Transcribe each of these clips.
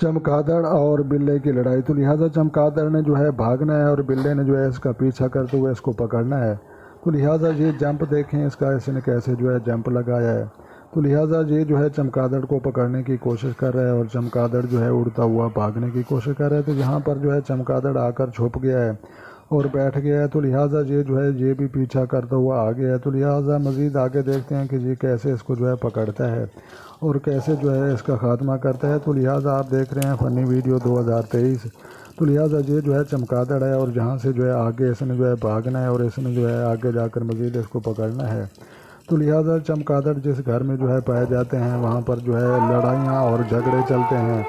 چمگادڑ اور بلے کی لڑائی۔ تو لہٰذا چمگادڑ نے جو ہے بھاگنا ہے اور بلے نے جو ہے اس کا پیچھا کرتے ہوئے اس کو پکڑنا ہے۔ تو لہٰذا یہ جمپ دیکھیں اس کا اس نے کیسے جو ہے جمپ لگایا ہے۔ تو لہٰذا یہ جو ہے چمگادڑ کو پکڑنے کی کوشش کر رہا ہے اور چمگادڑ جو ہے اڑتا ہوا بھاگنے کی کوشش کر رہا ہے۔ تو یہاں پر جو ہے چمگادڑ آ کر چھپ گیا ہے اور بیٹھ گیا ہے۔ تو لہٰذا یہ جو ہے یہ بھی پیچھا کرتا ہوا آ گیا ہے۔ تو لہٰذا مزید آگے دیکھتے ہیں کہ یہ کیسے اس کو جو ہے پکڑتا ہے اور کیسے جو ہے اس کا خاتمہ کرتا ہے۔ تو لہٰذا آپ دیکھ رہے ہیں فنی ویڈیو 2023۔ تو لہٰذا یہ جو ہے چمگادڑ ہے اور جہاں سے جو ہے آگے اس نے جو ہے بھاگنا ہے اور اس نے جو ہے آگے جا کر مزید اس کو پکڑنا ہے۔ تو لہٰذا چمگادڑ جس گھر میں جو ہے پائے جاتے ہیں وہاں پر جو ہے لڑائیاں اور جھگڑے چلتے ہیں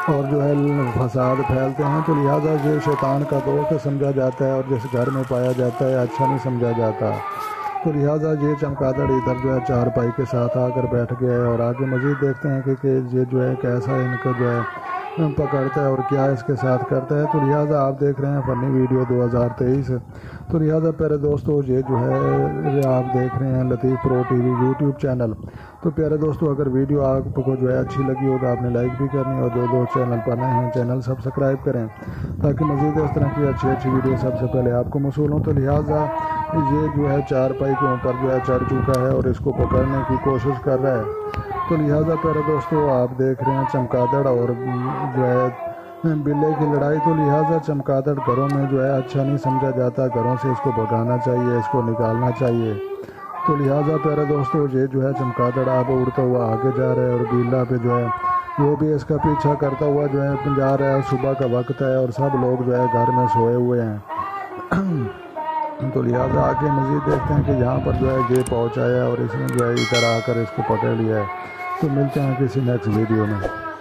اور جو ہے فساد پھیلتے ہیں۔ تو لہٰذا یہ شیطان کا دوست سمجھا جاتا ہے اور جس گھر میں پایا جاتا ہے اچھا نہیں سمجھا جاتا۔ تو لہٰذا یہ چمگادڑ ادھر جو ہے چارپائی کے ساتھ آ کر بیٹھ گیا ہے اور آگے مزید دیکھتے ہیں کہ یہ جو ہے کیسا ان کو جو ہے پکڑتا ہے اور کیا اس کے ساتھ کرتا ہے۔ تو لہٰذا آپ دیکھ رہے ہیں فنی ویڈیو 2023۔ تو لہٰذا پیارے دوستو یہ جو ہے آپ دیکھ رہے ہیں لطیف پرو ٹی وی یوٹیوب چینل۔ تو پیارے دوستو اگر ویڈیو آپ کو جو ہے اچھی لگی ہو تو آپ نے لائک بھی کرنی اور جو دوست چینل پر نئے ہیں چینل سبسکرائب کریں تاکہ مزید اس طرح کی اچھی ویڈیو سب سے پہلے آپ کو موصول ہوں۔ تو لہٰذا یہ جو ہے چارپائی کے اوپر جو ہے چڑھ چکا ہے اور اس کو پکڑنے کی کوشش کر رہا ہے۔ تو لہٰذا پیارے دوستو آپ دیکھ رہے ہیں چمگادڑ اور جو ہے بلے کی لڑائی۔ تو لہٰذا چمگادڑ گھروں میں جو ہے اچھا نہیں سمجھا جاتا، گھروں سے اس کو بھگانا چاہیے، اس کو نکالنا چاہیے۔ تو لہٰذا پیارے دوستو یہ جو ہے چمگادڑ اب اڑتا ہوا آگے جا رہا ہے اور بلا پہ جو ہے وہ بھی اس کا پیچھا کرتا ہوا جو ہے جا رہا ہے۔ صبح کا وقت ہے اور سب لوگ جو ہے گھر میں سوئے ہوئے ہیں۔ تو لہٰذا آگے مزید دیکھتے ہیں کہ یہاں پر جو ہے یہ پہنچا ہے اور اس نے جو ہے ادھر آ کر اس کو پکڑ لیا ہے۔ تو ملتے ہیں کسی نیکسٹ ویڈیو میں۔